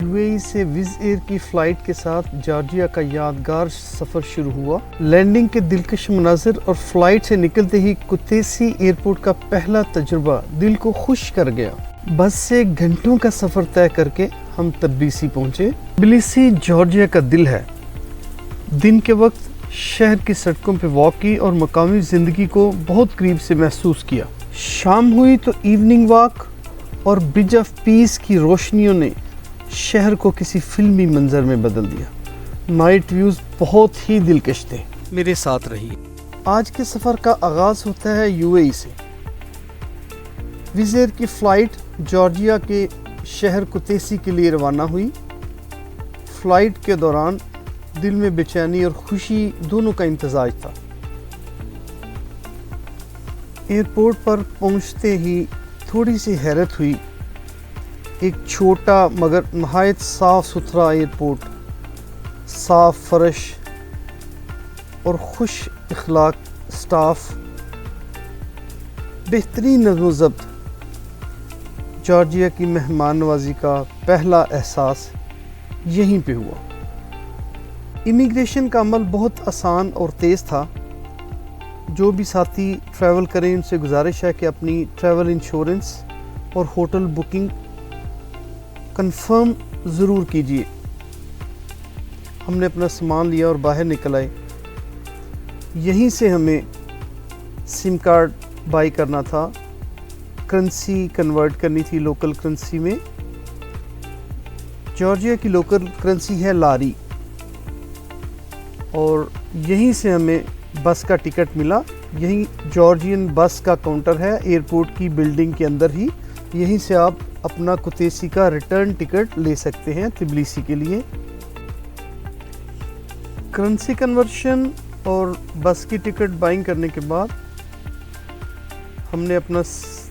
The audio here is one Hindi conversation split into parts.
यूएई से विज़ एयर की फ़्लाइट के साथ जॉर्जिया का यादगार सफ़र शुरू हुआ। लैंडिंग के दिलकश मनाज़िर और फ़्लाइट से निकलते ही कुतैसी एयरपोर्ट का पहला तजुर्बा दिल को खुश कर गया। बस से घंटों का सफ़र तय करके हम तबिलिसी पहुँचे। तबिलिसी जॉर्जिया का दिल है। दिन के वक्त शहर की सड़कों पर वॉक की और मकामी ज़िंदगी को बहुत करीब से महसूस किया। शाम हुई तो इवनिंग वॉक और ब्रिज ऑफ पीस की रोशनियों ने शहर को किसी फिल्मी मंजर में बदल दिया। नाइट व्यूज़ बहुत ही दिलकश थे। मेरे साथ रहिए। आज के सफ़र का आगाज़ होता है यूएई से। विज़ एयर की फ़्लाइट जॉर्जिया के शहर कुतैसी के लिए रवाना हुई। फ़्लाइट के दौरान दिल में बेचैनी और खुशी दोनों का इम्तजाज था। एयरपोर्ट पर पहुंचते ही थोड़ी सी हैरत हुई। एक छोटा मगर नहायत साफ़ सुथरा एयरपोर्ट, साफ़ फर्श और खुश इखलाक स्टाफ, बेहतरीन नज़्म ज़ब्त। जॉर्जिया की मेहमान नवाजी का पहला एहसास यहीं पे हुआ। इमिग्रेशन का अमल बहुत आसान और तेज़ था। जो भी साथी ट्रैवल करें उनसे गुजारिश है कि अपनी ट्रैवल इंश्योरेंस और होटल बुकिंग कंफर्म ज़रूर कीजिए। हमने अपना सामान लिया और बाहर निकल आए। यहीं से हमें सिम कार्ड बाई करना था, करेंसी कन्वर्ट करनी थी लोकल करेंसी में। जॉर्जिया की लोकल करेंसी है लारी और यहीं से हमें बस का टिकट मिला। यहीं जॉर्जियन बस का काउंटर है एयरपोर्ट की बिल्डिंग के अंदर ही। यहीं से आप अपना कुतैसी का रिटर्न टिकट ले सकते हैं तबिलिसी के लिए। करेंसी कन्वर्शन और बस की टिकट बाइंग करने के बाद हमने अपना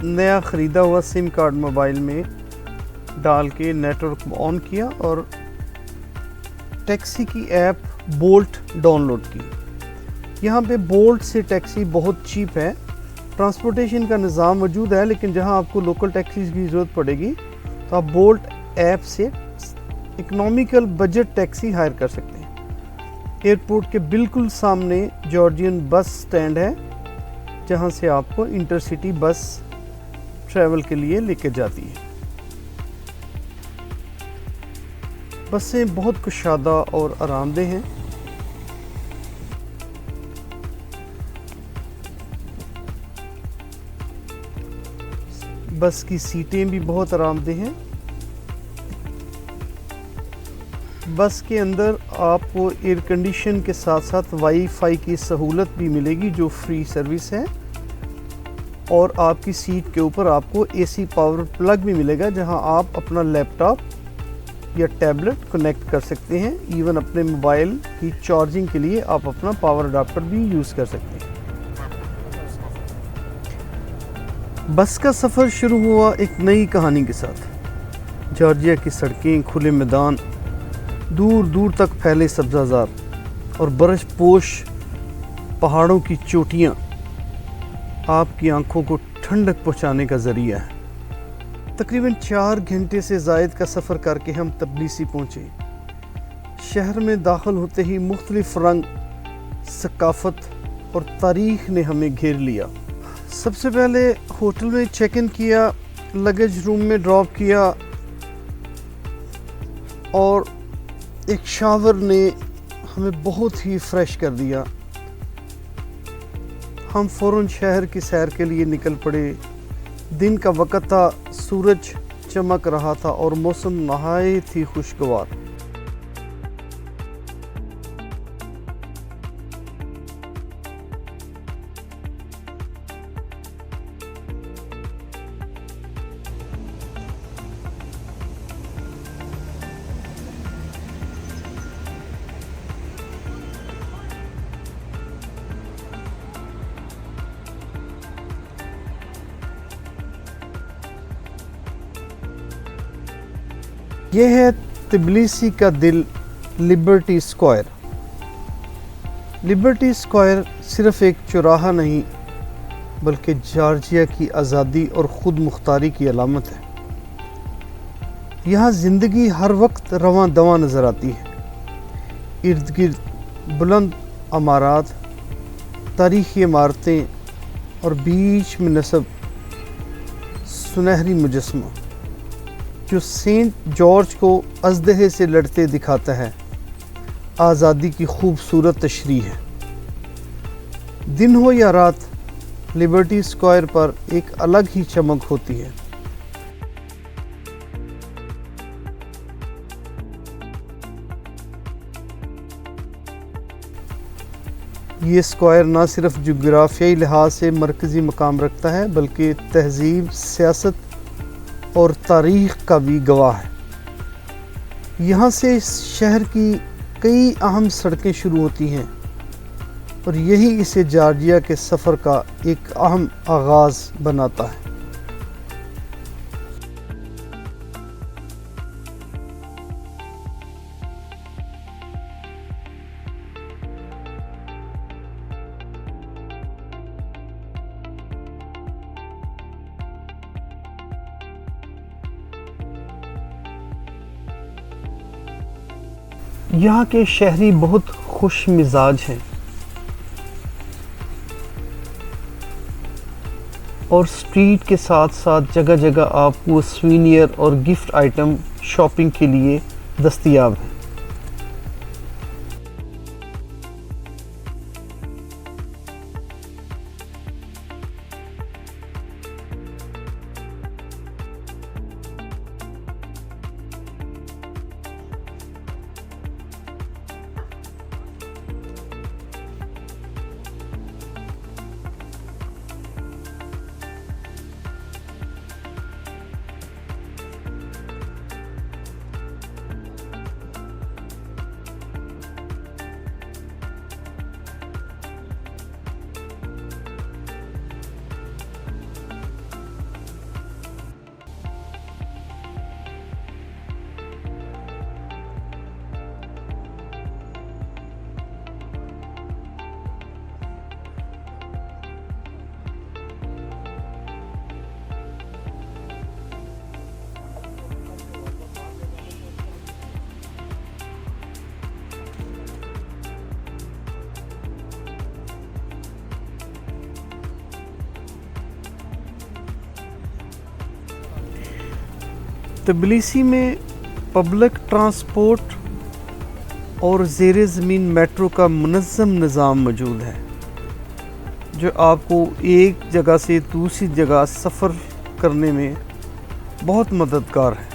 नया ख़रीदा हुआ सिम कार्ड मोबाइल में डाल के नेटवर्क ऑन किया और टैक्सी की ऐप बोल्ट डाउनलोड की। यहाँ पे बोल्ट से टैक्सी बहुत चीप है। ट्रांसपोर्टेशन का निज़ाम मौजूद है, लेकिन जहाँ आपको लोकल टैक्सी की ज़रूरत पड़ेगी तो आप बोल्ट ऐप से इकोनॉमिकल बजट टैक्सी हायर कर सकते हैं। एयरपोर्ट के बिल्कुल सामने जॉर्जियन बस स्टैंड है, जहाँ से आपको इंटरसिटी बस ट्रैवल के लिए लेकर जाती है। बसें बहुत कुशादा और आरामदेह हैं। बस की सीटें भी बहुत आरामदेह हैं। बस के अंदर आपको एयर कंडीशन के साथ साथ वाईफाई की सहूलत भी मिलेगी जो फ्री सर्विस है, और आपकी सीट के ऊपर आपको एसी पावर प्लग भी मिलेगा जहां आप अपना लैपटॉप या टैबलेट कनेक्ट कर सकते हैं। इवन अपने मोबाइल की चार्जिंग के लिए आप अपना पावर अडाप्टर भी यूज़ कर सकते हैं। बस का सफ़र शुरू हुआ एक नई कहानी के साथ। जॉर्जिया की सड़कें, खुले मैदान, दूर दूर तक फैले सब्ज़ाज़ार और बर्फ़ पोश पहाड़ों की चोटियाँ आपकी आंखों को ठंडक पहुँचाने का ज़रिया है। तकरीबन 4 घंटे से ज़ायद का सफ़र करके हम तबिलिसी पहुँचे। शहर में दाखिल होते ही मुख्तलिफ रंग, सकाफ़त और तारीख़ ने हमें घेर लिया। सबसे पहले होटल में चेक इन किया, लगेज रूम में ड्रॉप किया और एक शावर ने हमें बहुत ही फ्रेश कर दिया। हम फ़ौरन शहर की सैर के लिए निकल पड़े। दिन का वक़्त था, सूरज चमक रहा था और मौसम नहायत ही खुशगवार। यह है तबिलिसी का दिल, लिबर्टी स्क्वायर। लिबर्टी स्क्वायर सिर्फ़ एक चौराहा नहीं बल्कि जॉर्जिया की आज़ादी और ख़ुद मुख्तारी की अलामत है। यहाँ ज़िंदगी हर वक्त रवां दवां नज़र आती है। इर्द गिर्द बुलंद अमारात, तारीख़ी इमारतें और बीच में नस्ब सुनहरी मुजस्मा जो सेंट जॉर्ज को अजदहे से लड़ते दिखाता है, आज़ादी की खूबसूरत तशरीह है। दिन हो या रात, लिबर्टी स्क्वायर पर एक अलग ही चमक होती है। ये स्क्वायर न सिर्फ जोग्राफियाई लिहाज से मरकज़ी मकाम रखता है बल्कि तहज़ीब, सियासत और तारीख़ का भी गवाह है। यहाँ से इस शहर की कई अहम सड़कें शुरू होती हैं और यही इसे जॉर्जिया के सफ़र का एक अहम आगाज़ बनाता है। यहाँ के शहरी बहुत खुश मिजाज हैं और स्ट्रीट के साथ साथ जगह जगह आपको स्वीनियर और गिफ्ट आइटम शॉपिंग के लिए दस्तयाब हैं। तबिलिसी में पब्लिक ट्रांसपोर्ट और ज़ेरे ज़मीन मेट्रो का मुनज़्ज़म निज़ाम मौजूद है जो आपको एक जगह से दूसरी जगह सफ़र करने में बहुत मददगार है।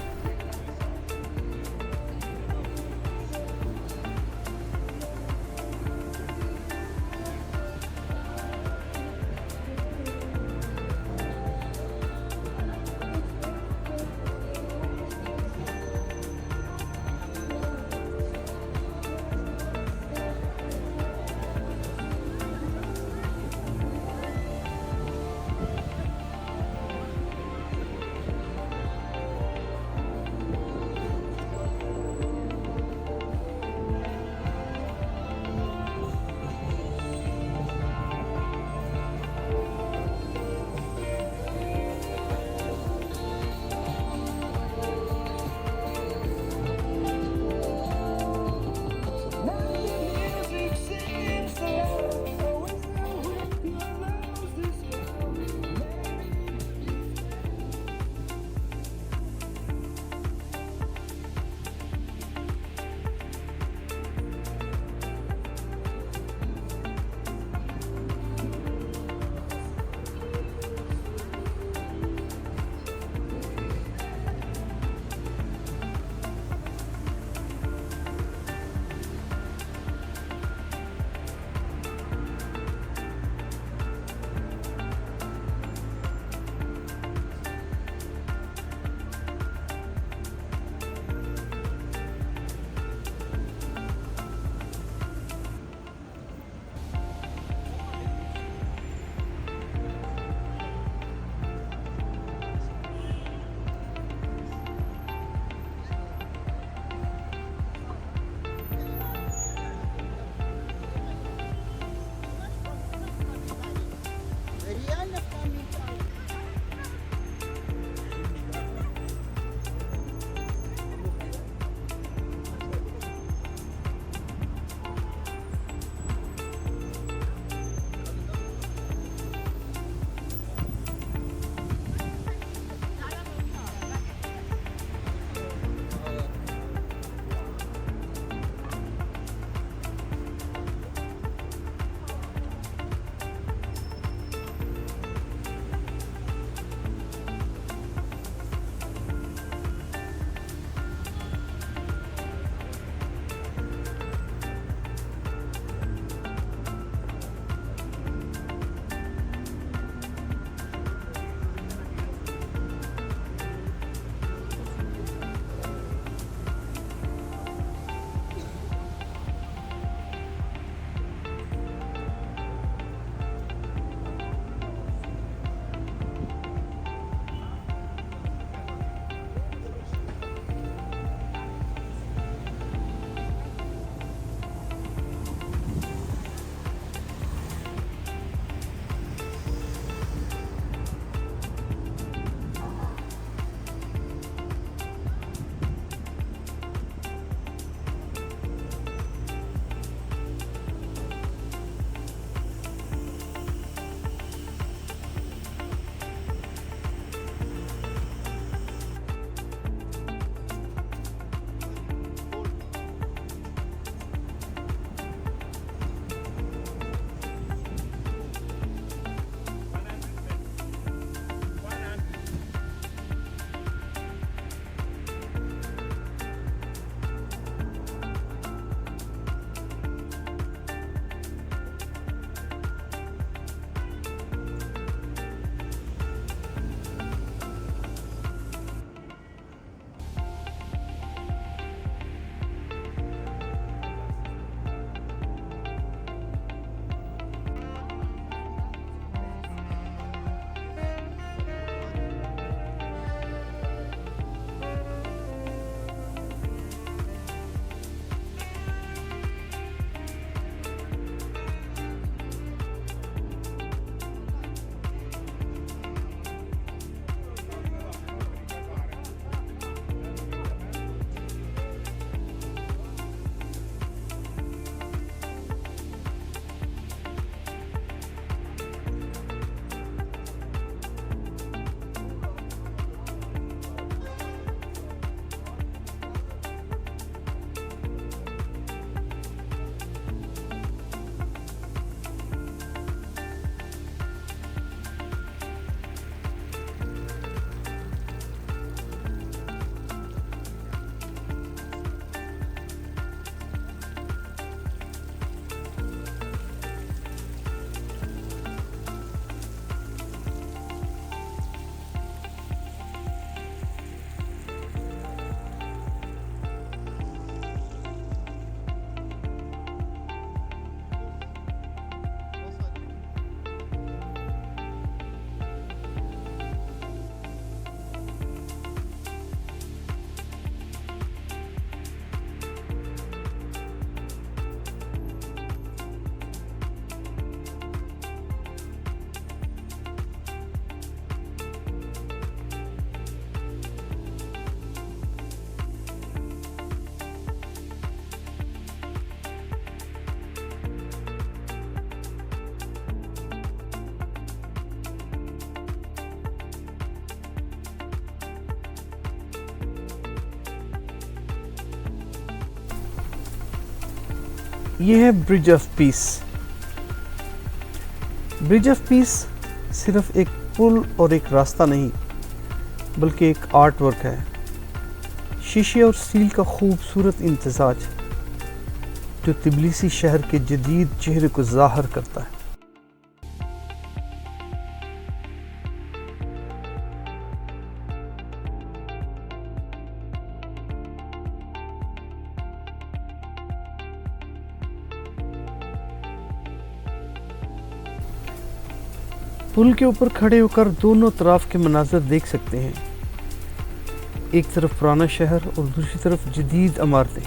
ये है bridge of peace. Bridge of peace सिर्फ एक पुल और एक रास्ता नहीं, बल्कि एक आर्ट वर्क है। शीशे और स्टील का खूबसूरत इम्तजाज जो तिबिलिसी शहर के जदीद चेहरे को ज़ाहिर करता है। पुल के ऊपर खड़े होकर दोनों तरफ के मनाज़र देख सकते हैं। एक तरफ पुराना शहर और दूसरी तरफ जदीद इमारतें।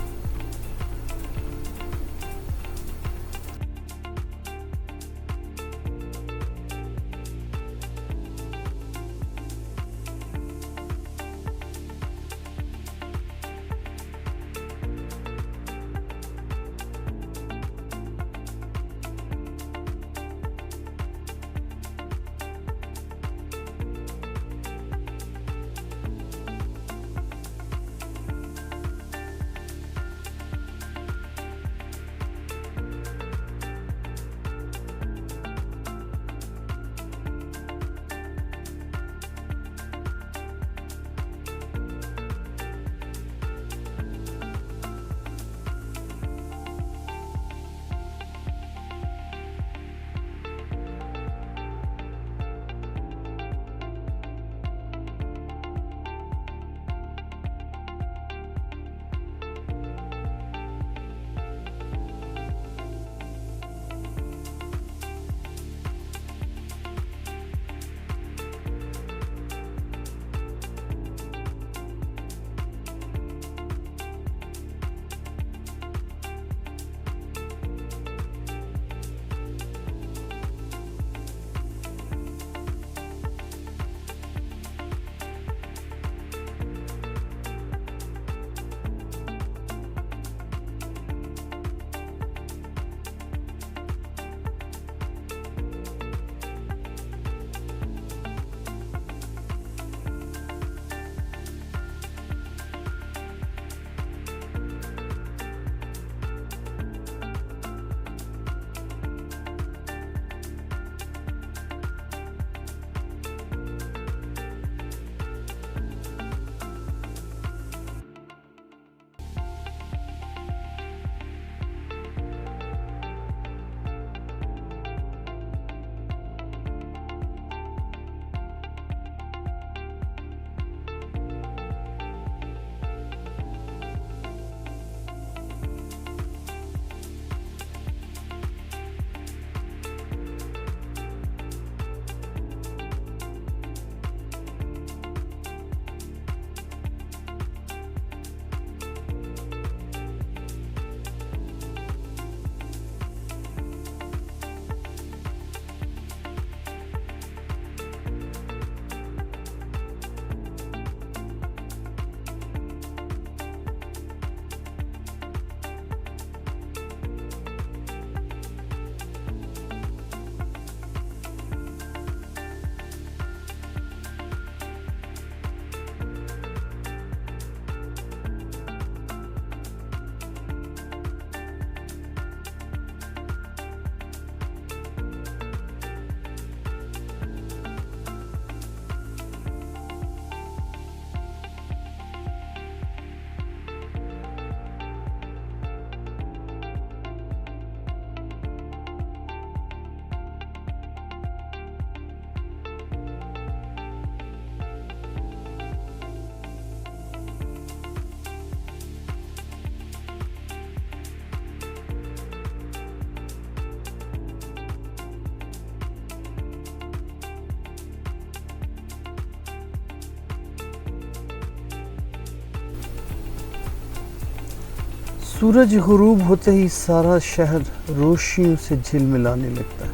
सूरज गुरूब होते ही सारा शहर रोशनियों से झिलमिलाने लगता है।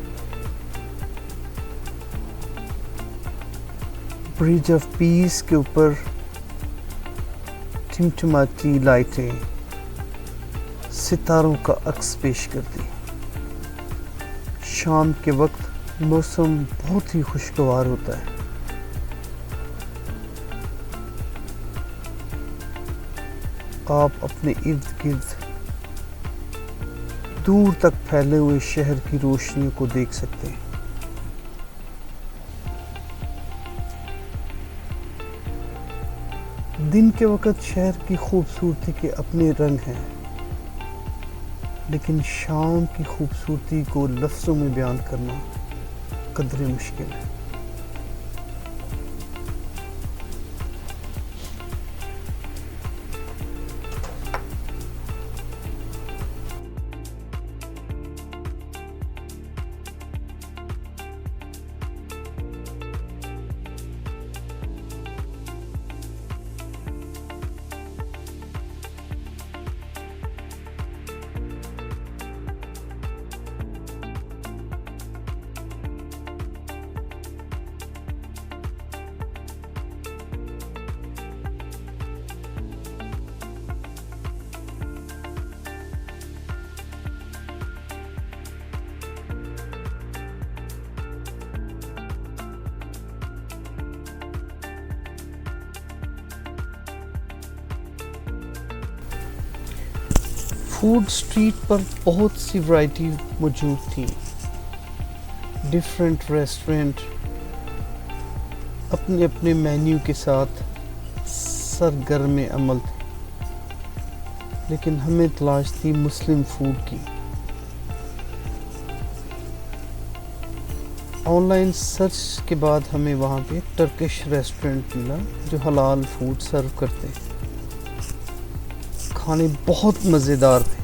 ब्रिज ऑफ पीस के ऊपर टिमटिमाती लाइटें सितारों का अक्स पेश करती। शाम के वक्त मौसम बहुत ही खुशगवार होता है। आप अपने इर्द गिर्द दूर तक फैले हुए शहर की रोशनियों को देख सकते हैं। दिन के वक़्त शहर की खूबसूरती के अपने रंग हैं, लेकिन शाम की खूबसूरती को लफ्ज़ों में बयान करना कदरे मुश्किल है। फूड स्ट्रीट पर बहुत सी वैरायटी मौजूद थी। डिफरेंट रेस्टोरेंट अपने अपने मेन्यू के साथ सरगर्म अमल थे, लेकिन हमें तलाश थी मुस्लिम फूड की। ऑनलाइन सर्च के बाद हमें वहाँ पे टर्किश रेस्टोरेंट मिला जो हलाल फूड सर्व करते हैं। खाने बहुत मज़ेदार थे।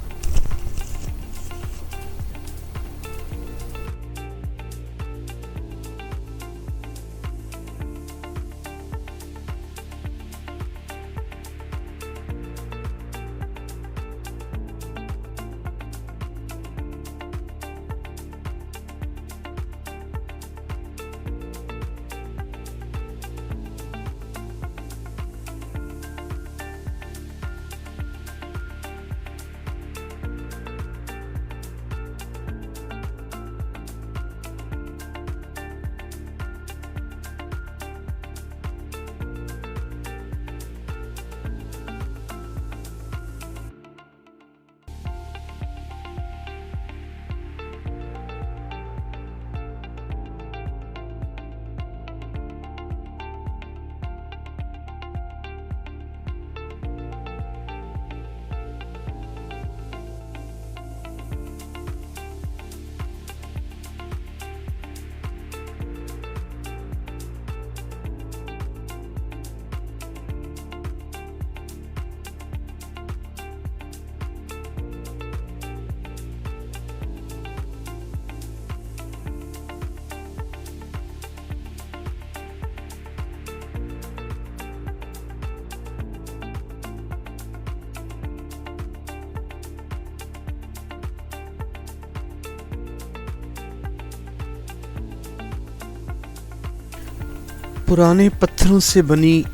पुराने पत्थरों से बनी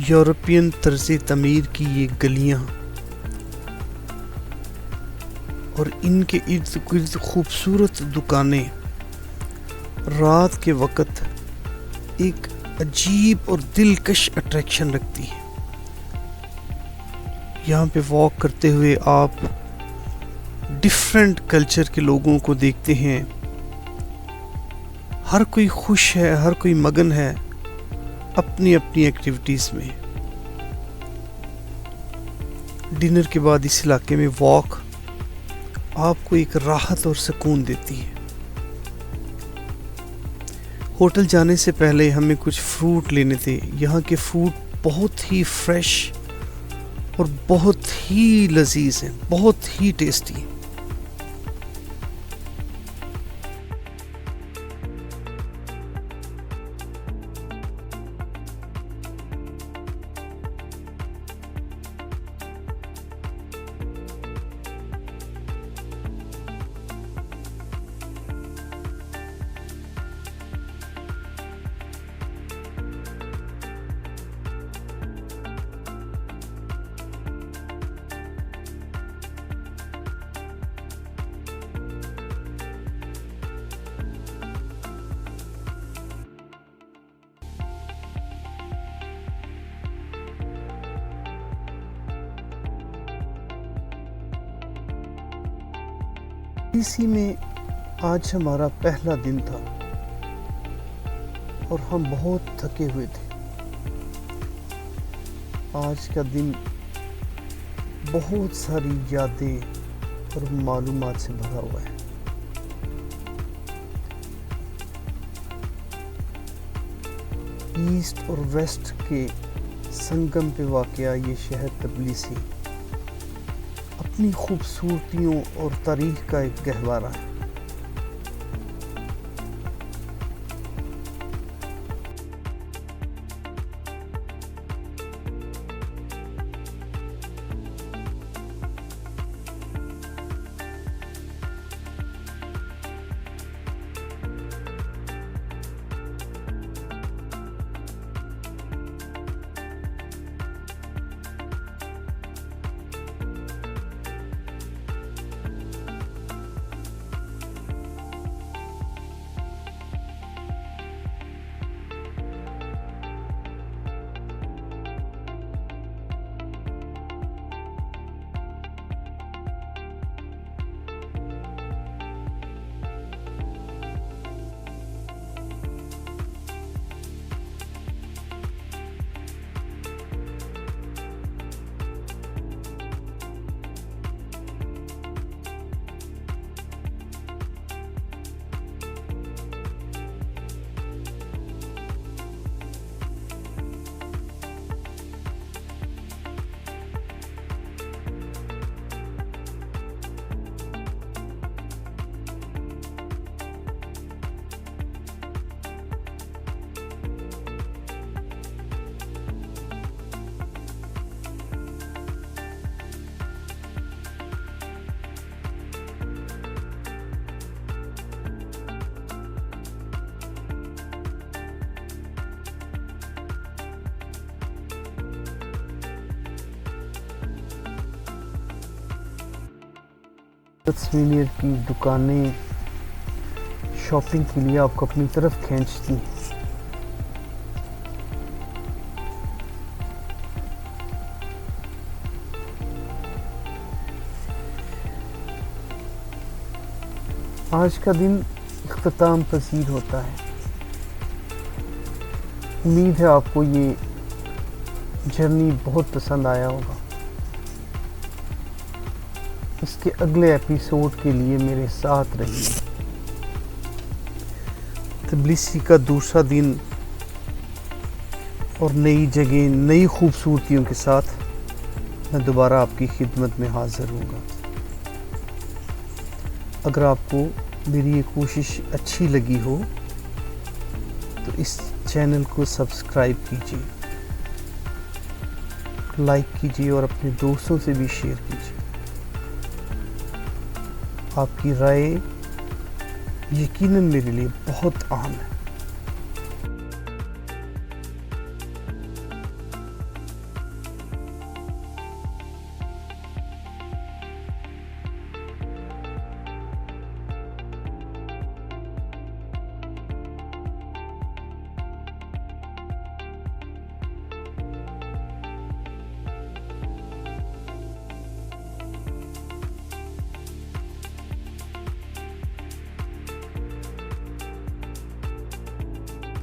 यूरोपियन तर्ज़े तमीर की ये गलियां और इनके इर्द गिर्द खूबसूरत दुकानें रात के वक़्त एक अजीब और दिलकश अट्रैक्शन रखती है। यहाँ पे वॉक करते हुए आप डिफरेंट कल्चर के लोगों को देखते हैं। हर कोई खुश है, हर कोई मगन है अपनी अपनी एक्टिविटीज़ में। डिनर के बाद इस इलाके में वॉक आपको एक राहत और सुकून देती है। होटल जाने से पहले हमें कुछ फ्रूट लेने थे। यहाँ के फ्रूट बहुत ही फ्रेश और बहुत ही लजीज हैं, बहुत ही टेस्टी। इसी में आज हमारा पहला दिन था और हम बहुत थके हुए थे। आज का दिन बहुत सारी यादें और मालूमात से भरा हुआ है। ईस्ट और वेस्ट के संगम पे वाक़या ये शहर तबलीसी अपनी खूबसूरतियों और तारीख का एक गहवारा है। souvenir की दुकानें शॉपिंग के लिए आपको अपनी तरफ खींचती हैं। आज का दिन इख्तिताम पसीर होता है। उम्मीद है आपको ये जर्नी बहुत पसंद आया होगा। इसके अगले एपिसोड के लिए मेरे साथ रहिए। तबलीसी का दूसरा दिन और नई जगह, नई खूबसूरतियों के साथ मैं दोबारा आपकी खिदमत में हाज़िर होऊंगा। अगर आपको मेरी ये कोशिश अच्छी लगी हो तो इस चैनल को सब्सक्राइब कीजिए, लाइक कीजिए और अपने दोस्तों से भी शेयर कीजिए। आपकी राय यकीनन मेरे लिए बहुत अहम है।